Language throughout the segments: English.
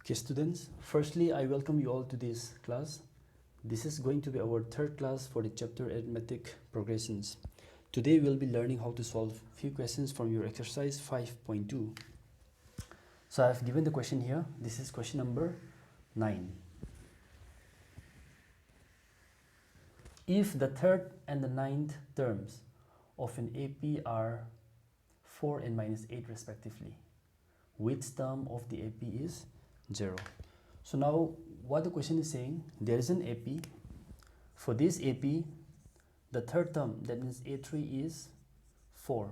Okay students, firstly I welcome you all to this class. This is going to be our third class for the chapter Arithmetic Progressions. Today we'll be learning how to solve few questions from your exercise 5.2. So I've given the question here. This is question number 9. If the third and the ninth terms of an AP are 4 and minus 8 respectively, which term of the AP is 0? So now what the question is saying, there is an AP. For this AP, the third term, that means A3 is 4,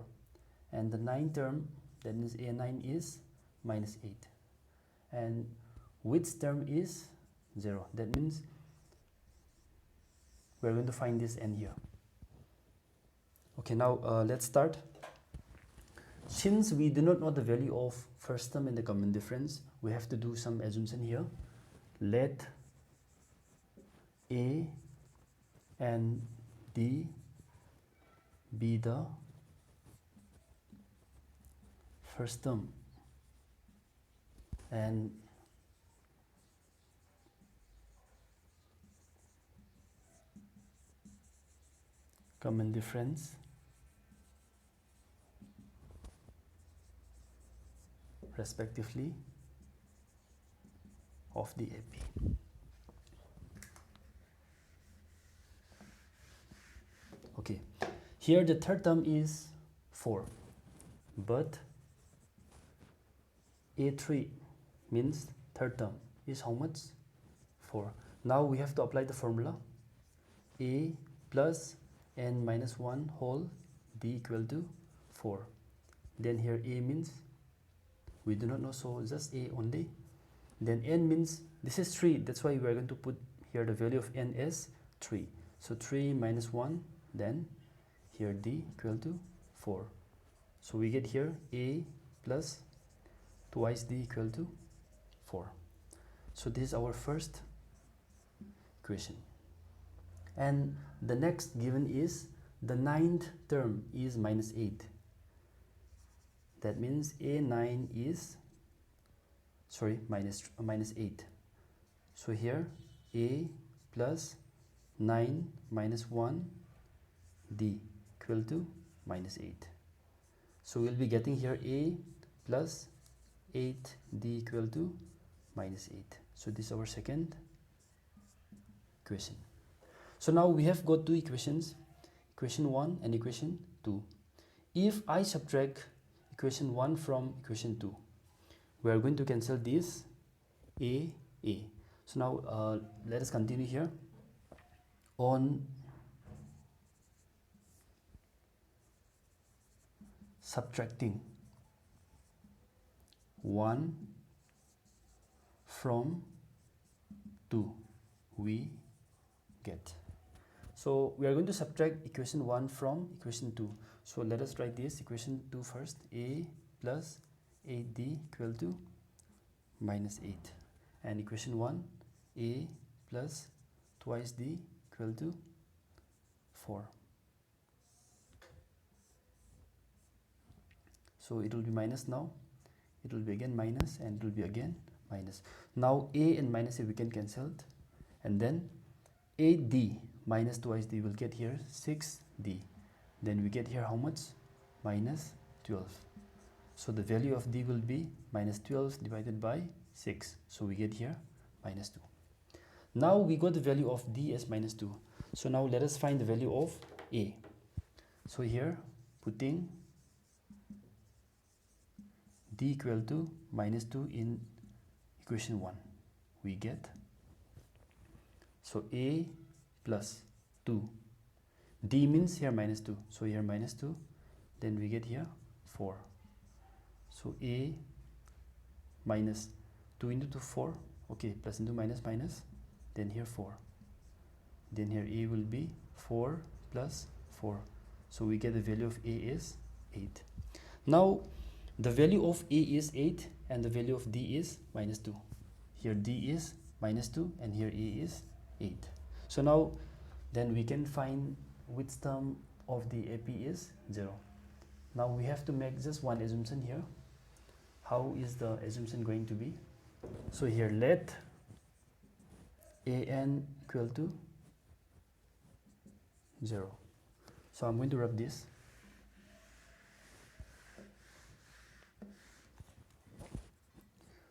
and the ninth term, that means A9 is minus 8, and which term is 0? That means we're going to find this n here. Okay, now let's start. Since we do not know the value of first term and the common difference, we have to do some assumption here. Let A and D be the first term and common difference respectively of the AP. Okay, here the third term is 4, but A3 means third term is how much? 4. Now we have to apply the formula A plus n minus 1 whole D equal to 4. Then here A means we do not know, so just A only. Then n means this is 3, that's why we are going to put here the value of n as 3. So 3 minus 1, then here D equal to 4. So we get here A plus twice D equal to 4. So this is our first equation. And the next given is the ninth term is minus 8. That means A9 is minus 8. So here A plus 9 minus 1 D equal to minus 8. So we'll be getting here A plus 8 D equal to minus 8. So this is our second equation. So now we have got two equations, equation 1 and equation 2. If I subtract equation 1 from equation 2, we are going to cancel this A. So now let us continue here. On subtracting 1 from 2, we get. So we are going to subtract equation 1 from equation 2. So let us write this equation 2 first. A plus 8D equal to minus 8. And equation 1, A plus twice D equal to 4. So it will be minus now. It will be again minus, and it will be again minus. Now A and minus A we can cancel, and then 8D minus twice D will get here 6D. Then we get here how much? Minus 12. So the value of D will be minus 12 divided by 6. So we get here minus 2. Now we got the value of D as minus 2. So now let us find the value of A. So here putting D equal to minus 2 in equation 1, we get, so A plus 2, D means here minus 2, so here minus 2, then we get here 4. So A minus 2 into 2, 4, okay, plus into minus, then here 4. Then here A will be 4 plus 4. So we get the value of A is 8. Now the value of A is 8 and the value of D is minus 2. Here D is minus 2 and here A is 8. So now then we can find which term of the AP is 0. Now we have to make just one assumption here. How is the assumption going to be? So here let an equal to 0. So I'm going to rub this.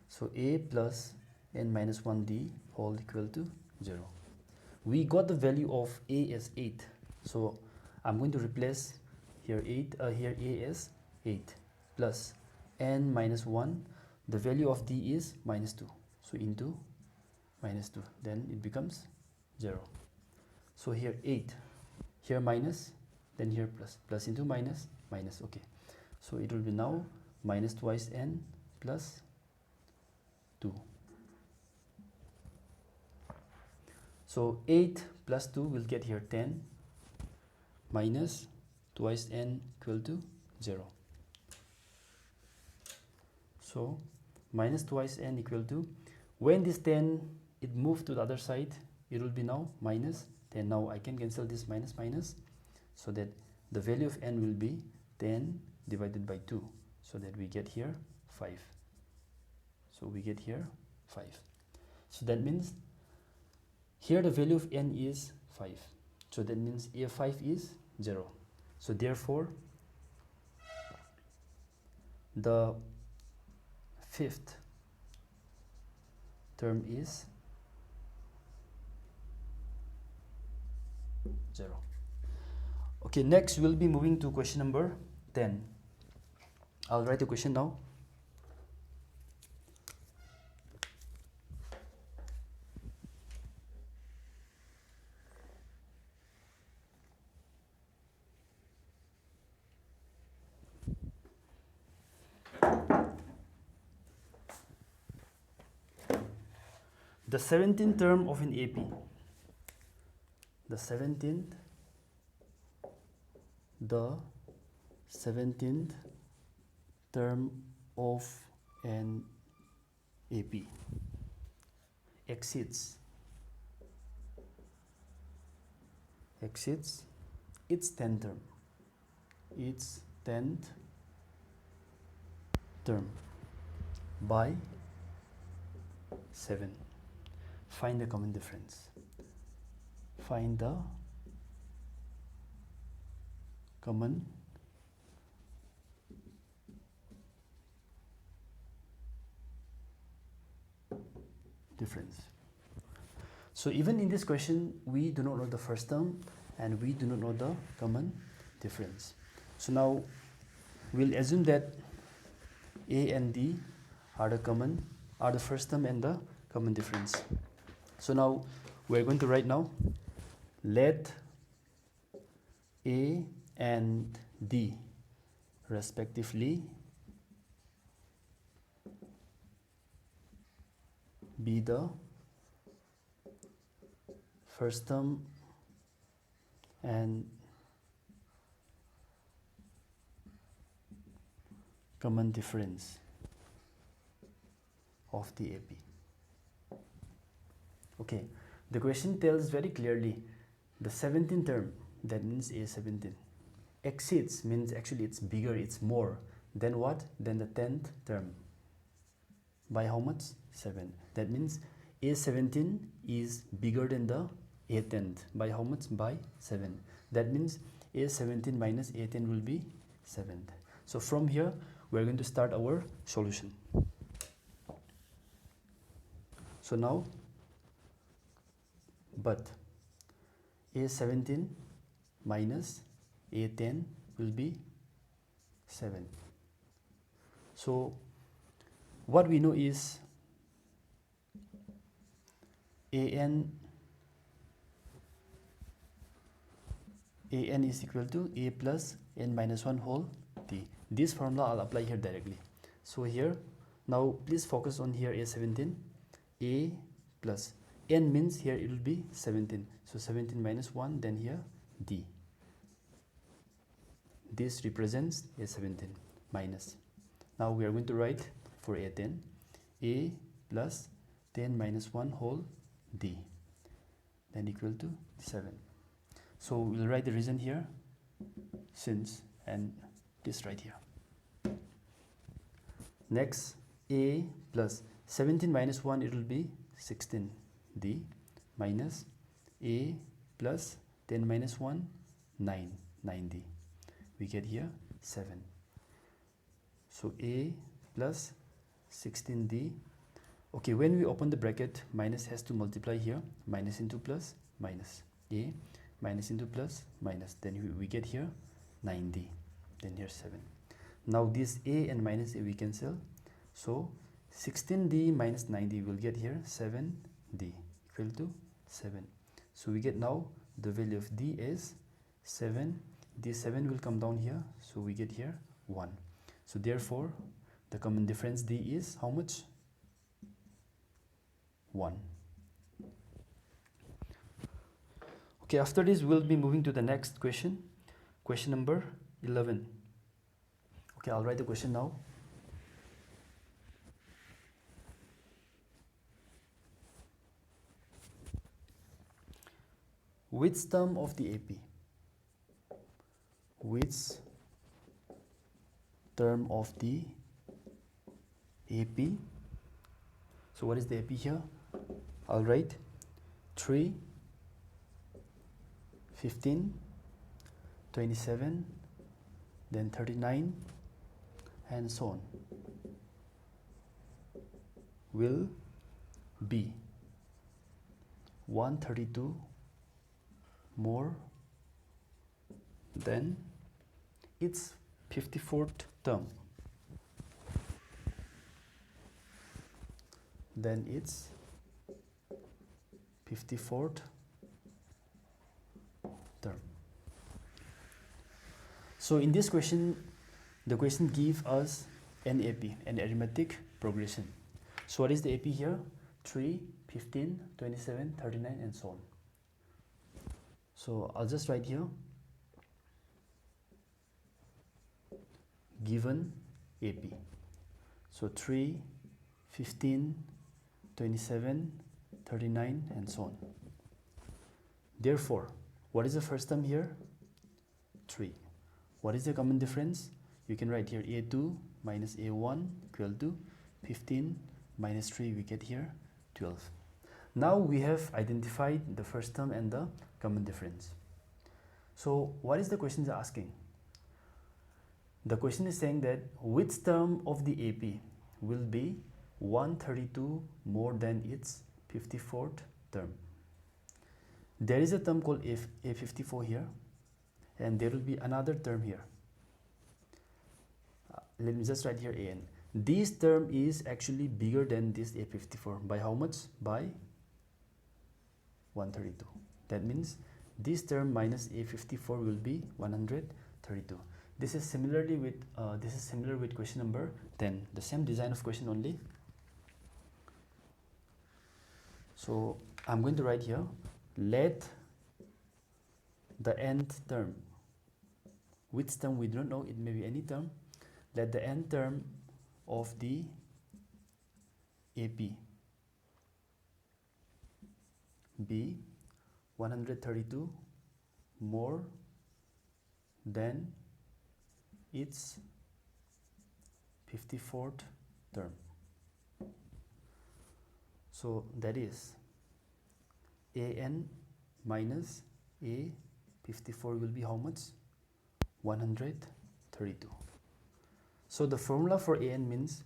So a plus n minus 1d whole equal to 0. We got the value of a as 8. So I'm going to replace here here a as 8 plus n minus 1. The value of d is minus 2. So into minus 2. Then it becomes 0. So here 8. Here minus. Then here plus. Plus into minus. Minus. Okay. So it will be now minus twice n plus 2. So 8 plus 2 will get here 10 minus twice n equal to 0. So minus twice n equal to, when this 10 it moved to the other side, it will be now minus 10. Now I can cancel this minus minus, so that the value of n will be 10 divided by 2, so that we get here 5. So we get here 5. So that means here the value of n is 5. So that means a5 is 0. So therefore the fifth term is 0. Okay, next we'll be moving to question number 10. I'll write the question now. The 17th term of an AP. The 17th term of an AP exceeds its 10th term. Its 10th term by 7. Find the common difference. Find the common difference. So even in this question, we do not know the first term and we do not know the common difference. So now we'll assume that a and d are the first term and the common difference. So now we're going to write now, let a and d respectively be the first term and common difference of the AP. Okay, the question tells very clearly the 17th term, that means A17. Exceeds means actually it's bigger, it's more than what? Than the 10th term. By how much? 7. That means A17 is bigger than the A10th. By how much? By 7. That means A17 minus A10 will be 7. So from here we are going to start our solution. So now, but A17 minus A10 will be 7. So what we know is an is equal to a plus n minus 1 whole t. This formula I'll apply here directly. So here, now please focus on here A17. A plus n means here it will be 17. So 17 minus 1, then here d. This represents A17 minus. Now we are going to write for A10, a plus 10 minus 1 whole d, then equal to 7. So we'll write the reason here, since, and this right here. Next, a plus 17 minus 1, it will be 16d minus a plus 10 minus 1, 9d. We get here 7. So a plus 16d. Okay, when we open the bracket, minus has to multiply here, minus into plus, minus a, minus into plus, minus, then we get here 9d, then here 7. Now this a and minus a we cancel, so 16d minus 9d will get here 7d equal to 7. So we get now the value of d is 7. This 7 will come down here, so we get here 1. So therefore the common difference d is how much? 1. Okay, after this we'll be moving to the next question, question number 11. Okay, I'll write the question now. Which term of the AP? Which term of the AP? So what is the AP here? I'll write 3, 15, 27, then 39, and so on, will be 132 more than its 54th term, then its 54th term. So in this question, the question gives us an AP, an arithmetic progression. So what is the AP here? 3, 15, 27, 39, and so on. So I'll just write here, given AP. So 3, 15, 27, 39, and so on. Therefore, what is the first term here? 3. What is the common difference? You can write here a2 minus a1 equal to 15 minus 3, we get here 12. Now we have identified the first term and the common difference. So what is the question asking? The question is saying that which term of the AP will be 132 more than its 54th term. There is a term called a54 here, and there will be another term here. Let me just write here an. This term is actually bigger than this a54. By how much? By 132. That means this term minus a54 will be 132. This is similarly with similar with question number 10. The same design of question only. So I'm going to write here, let the nth term, which term we don't know, it may be any term, let the nth term of the AP be 132 more than its 54th term. So that is an minus a54 will be how much? 132. So the formula for an means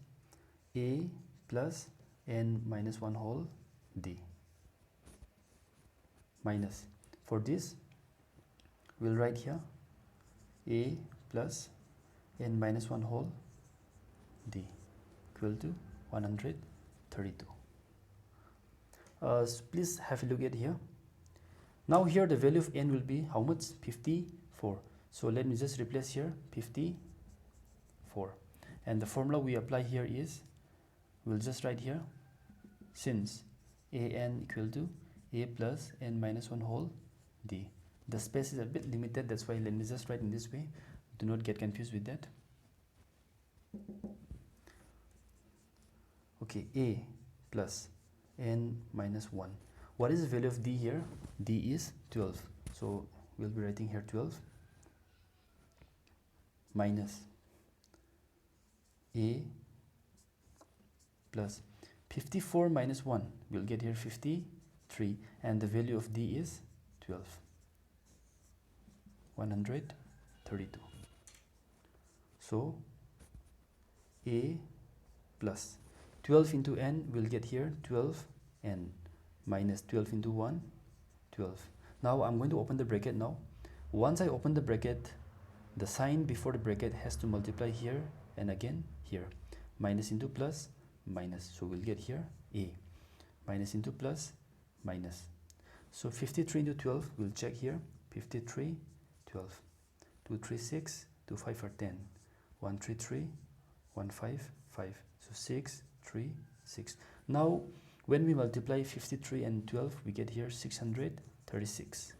a plus n minus 1 whole d, minus, for this we'll write here a plus n minus 1 whole d equal to 132. So please have a look at here. Now here the value of n will be how much? 54. So let me just replace here 54, and the formula we apply here is, we'll just write here, since an equal to a plus n minus 1 whole d. The space is a bit limited, that's why let me just write in this way. Do not get confused with that. Okay, a plus n minus 1. What is the value of d here? D is 12. So we'll be writing here 12 minus a plus 54 minus 1, we'll get here 53, and the value of D is 12. 132. So A plus 12 into n, we'll get here 12n minus 12 into 1, 12. Now I'm going to open the bracket now. Once I open the bracket, the sign before the bracket has to multiply here and again here. Minus into plus, minus. So we'll get here A. Minus into plus, minus. So 53 into 12, we'll check here. 53, 12. 2, 3, 6, 2, 5 are 10. 1, 3, 3, 1, 5, 5. So 6, 3, 6. Now, when we multiply 53 and 12, we get here 636.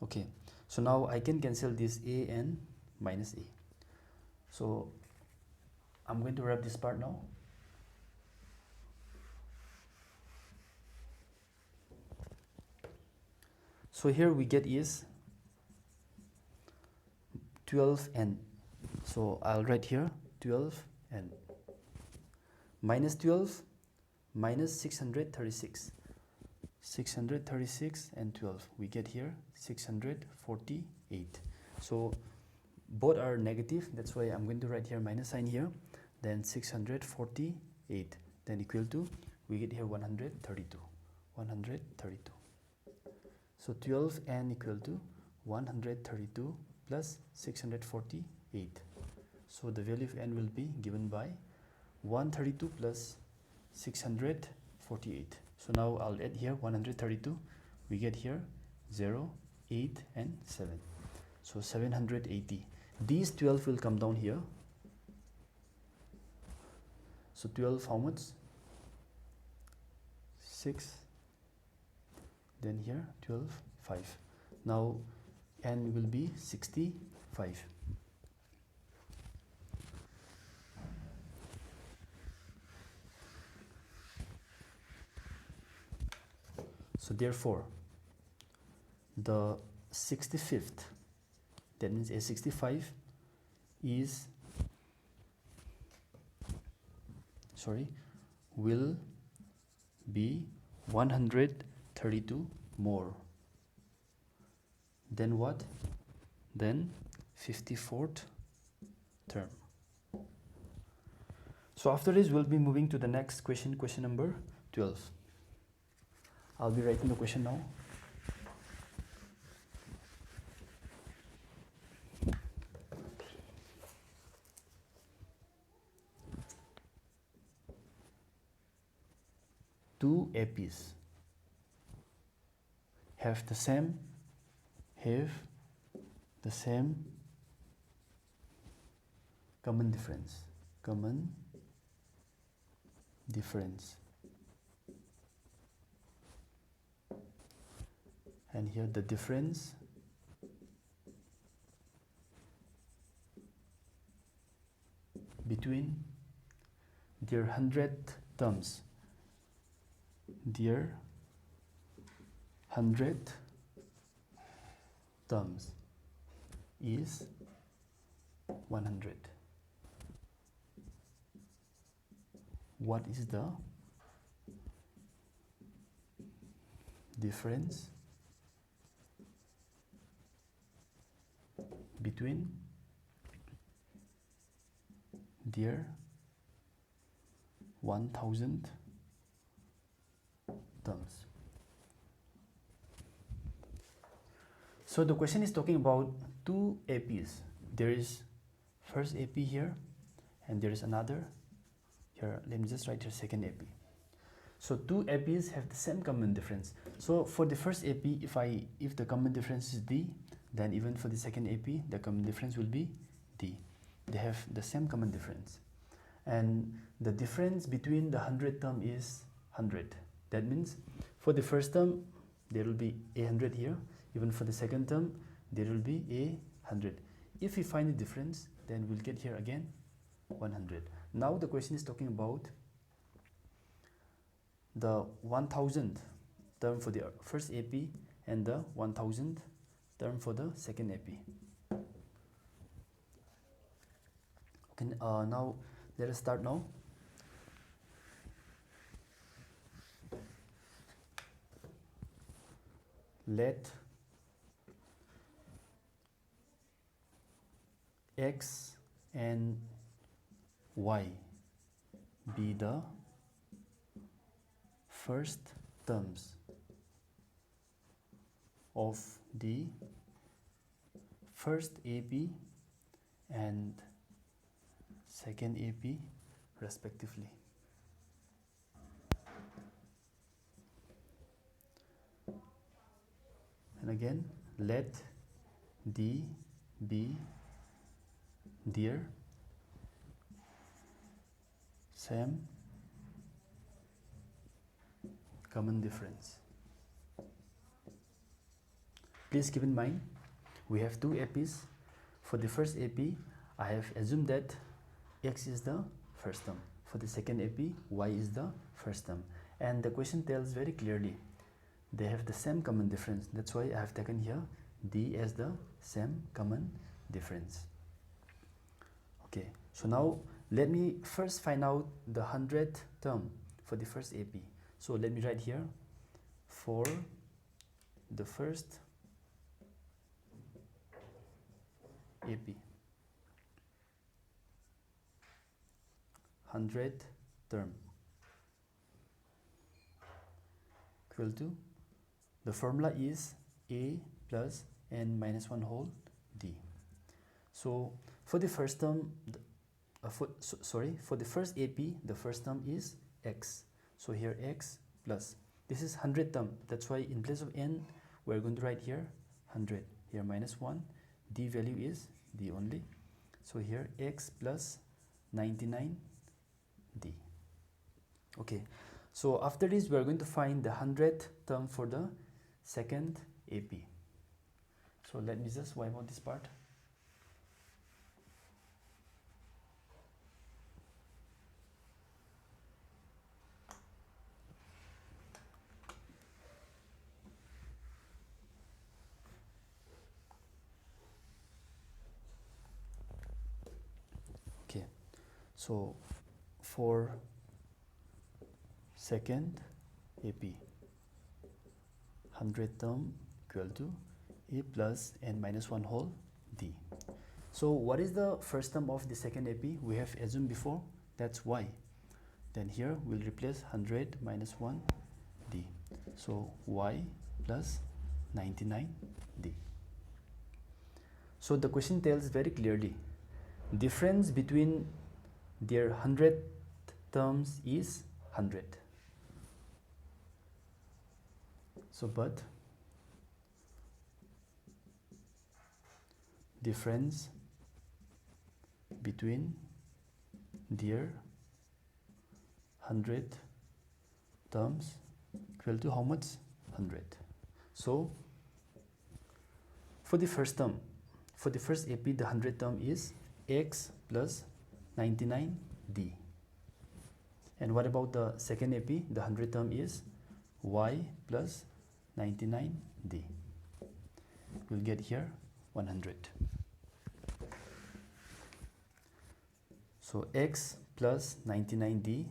Okay, so now I can cancel this A and minus A. So I'm going to wrap this part now. So here we get is 12n. So I'll write here 12n minus 12 minus 636. 636 and 12, we get here 648. So both are negative, that's why I'm going to write here minus sign here. Then 648, then equal to, we get here 132. 132. So 12n equal to 132 plus 648. So the value of n will be given by 132 plus 648. So now I'll add here 132. We get here 0, 8 and 7. So 780. These 12 will come down here. So 12 how much? 6. Then here 12, 5. Now n will be 65. So therefore, the 65th, that means A65 is, will be 132 more than what? Then 54th term. So after this, we'll be moving to the next question, question number 12. I'll be writing the question now. Two APs have the same common difference. And here the difference between their 100 terms, their 100 terms is 100. What is the difference between their 1000 terms? So the question is talking about two APs. There is first AP here and there is another here. Let me just write here second AP. So two APs have the same common difference. So for the first AP, if the common difference is D, then even for the second AP, the common difference will be D. They have the same common difference. And the difference between the 100 term is 100. That means for the first term, there will be 100 here. Even for the second term, there will be 100. If we find the difference, then we'll get here again 100. Now the question is talking about the 1000 term for the first AP and the 1000 term for the second AP. Okay, now Let us start now. Let x and y be the first terms of the first AP and second AP respectively. And again, let D be their same common difference. Please keep in mind, we have two APs. For the first AP, I have assumed that x is the first term. For the second AP, y is the first term. And the question tells very clearly, they have the same common difference. That's why I have taken here D as the same common difference. Okay, so now let me first find out the 100th term for the first AP. So let me write here, for the first AP, 100th term equal to, the formula is A plus n minus 1 whole D. So for the first term, for the first AP, the first term is x. So here x plus, this is 100th term. That's why in place of n, we're going to write here 100. Here minus 1, D value is D only. So here x plus 99 D. Okay, so after this, we're going to find the 100th term for the second AP. So let me just wipe out this part. Okay, so for second AP, 100th term equal to A plus n minus 1 whole D. So what is the first term of the second AP? We have assumed before, that's y. Then here we'll replace 100 minus 1 D. So y plus 99 D. So the question tells very clearly, difference between their 100th terms is 100. So but difference between their 100 terms equal to how much? 100. So for the first term, for the first AP, the 100th term is x plus 99D. And what about the second AP? The 100th term is y plus 99D. We'll get here 100. So x plus 99D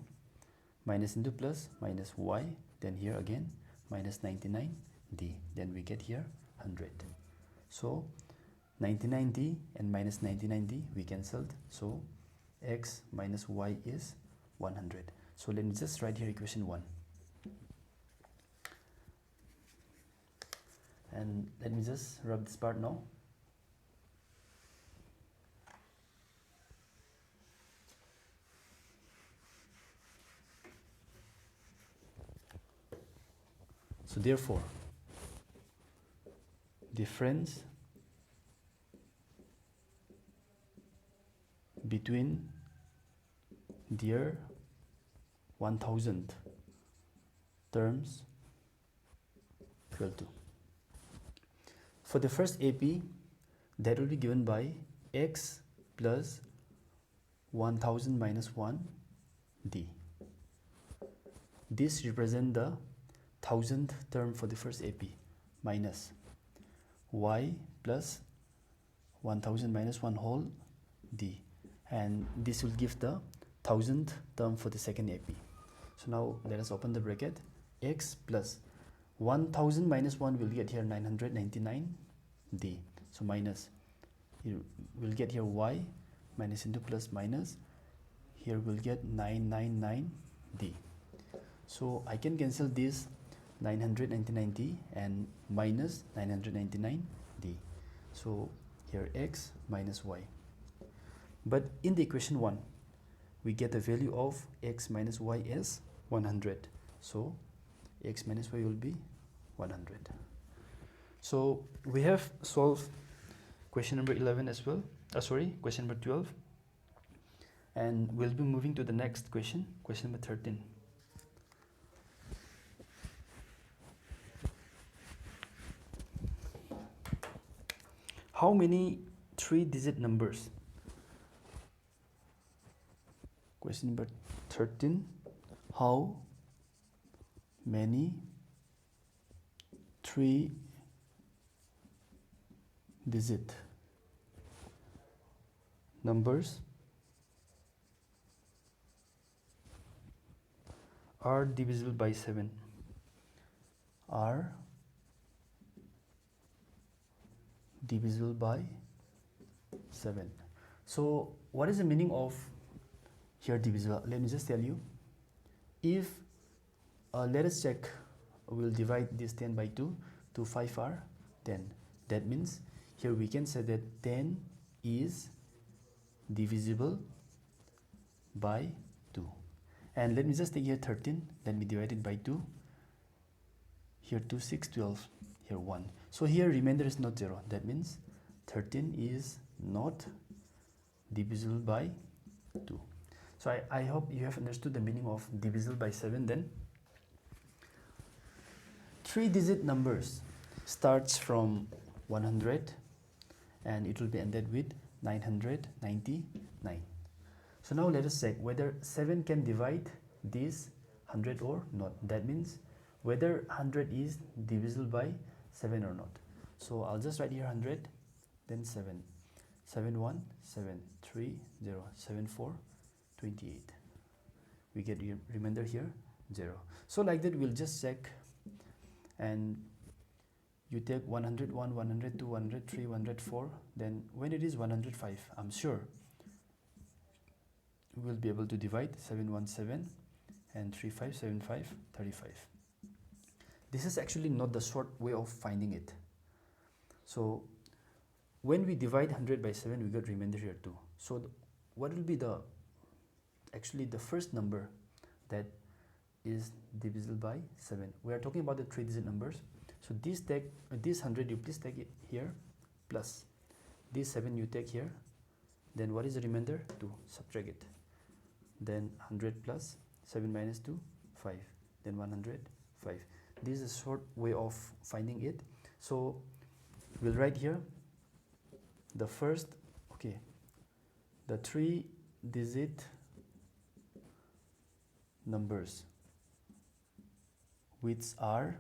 minus into plus minus y, then here again minus 99D, then we get here 100. So 99D and minus 99D we cancelled, so x minus y is 100. So let me just write here equation 1. And let me just rub this part now. So therefore, difference between their 1000 terms equal to, for the first AP, that will be given by x plus 1000 minus 1 D. This represents the 1000th term for the first AP, minus y plus 1000 minus 1 whole D, and this will give the 1000th term for the second AP. So now let us open the bracket. X plus 1000 minus 1 will get here 999d. So minus, here we'll get here y, minus into plus minus, here we'll get 999d. So I can cancel this 999d and minus 999d. So here x minus y. But in the equation 1, we get the value of x minus y as 100. So x minus y will be 100. So we have solved question number 11 as well. Question number 12. And we'll be moving to the next question, question number 13. How many 3-digit numbers? Question number 13. How many 3-digit numbers are divisible by 7? Are divisible by 7. So what is the meaning of here divisible? Let me just tell you. If let us check, we'll divide this 10 by 2 to 5 are 10. That means here we can say that 10 is divisible by 2. And let me just take here 13, let me divide it by 2. Here 2, 6, 12, here 1. So here remainder is not 0. That means 13 is not divisible by 2. So I hope you have understood the meaning of divisible by 7 then. 3-digit numbers starts from 100 and it will be ended with 999. So now let us check whether 7 can divide this 100 or not. That means whether 100 is divisible by 7 or not. So I'll just write here 100, then 7. 7 1, 7 3 0, 7 4, 28. We get remainder here 0. So like that we'll just check, and you take 101, 102, 103, 104. Then when it is 105, I'm sure we'll be able to divide 717 and 3575, 35. This is actually not the short way of finding it. So when we divide 100 by 7, we get remainder here too. So what will be the actually the first number that is divisible by 7? We are talking about the 3-digit numbers. So this 100 you please take it here, plus this 7 you take here. Then what is the remainder? 2. Subtract it. Then 100 plus 7 minus 2, 5. Then 105. This is a short way of finding it. So we'll write here the first, the 3-digit numbers which are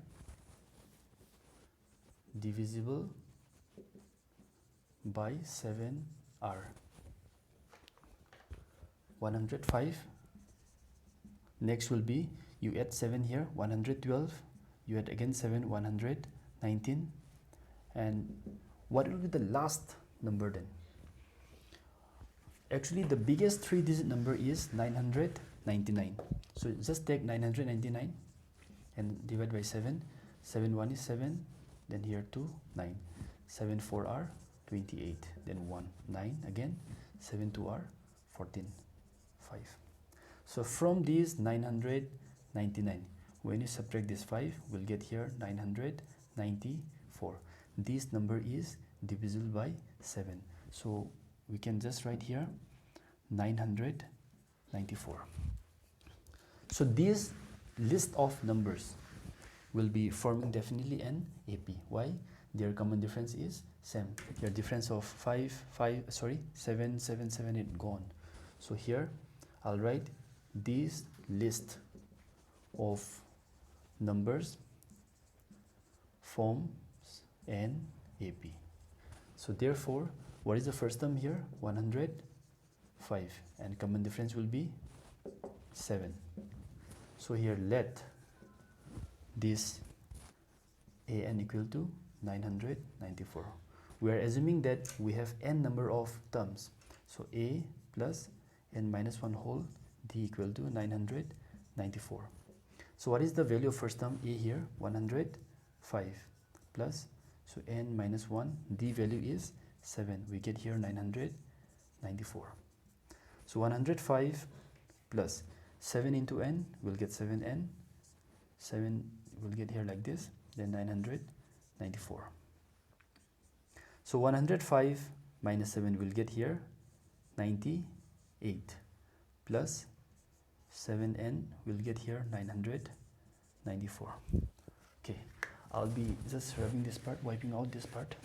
divisible by 7 are 105. Next will be, you add 7 here, 112. You add again 7, 119. And what will be the last number then? Actually the biggest 3-digit number is 999. So just take 999 and divide by 7. 7 1 is 7, then here 2, 9. 7 4 are 28, then 1, 9 again. 7 2 are 14, 5. So from these 999, when you subtract this 5, we'll get here 994. This number is divisible by 7. So we can just write here 994. So this list of numbers will be forming definitely an AP. Why? Their common difference is same. Your difference of 7, 7, 7, 8 gone. So here I'll write this list of numbers forms an AP. So therefore, what is the first term here? 105, and common difference will be 7. So here let this an equal to 994. We are assuming that we have n number of terms, so a plus n minus 1 whole d equal to 994. So what is the value of first term a here? 105 plus, so n minus 1, d value is 7, we get here 994. So 105 plus 7 into n, we'll get 7n, 7 will get here like this, then 994. So 105 minus 7 will get here 98 plus 7n will get here 994. Okay, I'll be just rubbing this part, wiping out this part.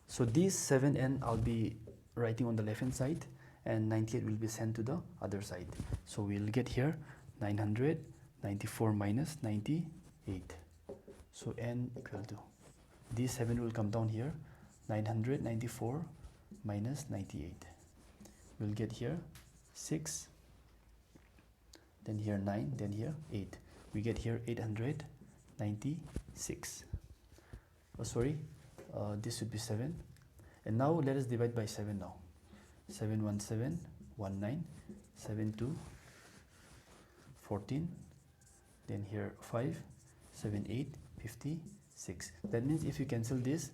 So this 7n I'll be writing on the left hand side, and 98 will be sent to the other side. So we'll get here 994 minus 98. So n equal to, this 7 will come down here, 994 minus 98. We'll get here 6, then here 9, then here 8. We get here 896. Oh, sorry, this should be 7. And now let us divide by 7 now. 7 1 7 1 9, 7 2 14, then here 5 7 8 56. That means if you cancel this,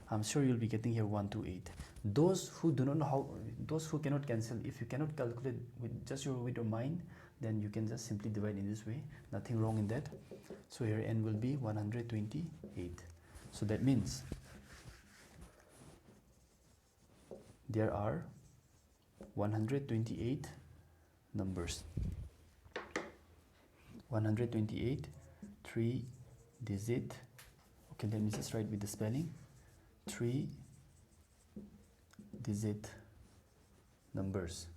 I'm sure you'll be getting here 128. Those who do not know how, those who cannot cancel, if you cannot calculate with just with your mind, then you can just simply divide in this way. Nothing wrong in that. So here n will be 128. So that means there are 128 numbers. 128 3-digit. Okay, let me just write with the spelling. 3-digit numbers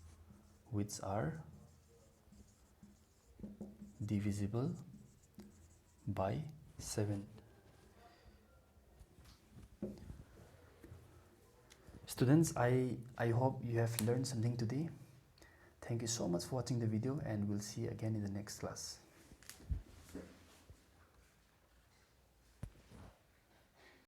which are divisible by 7. Students, I hope you have learned something today. Thank you so much for watching the video, and we'll see you again in the next class.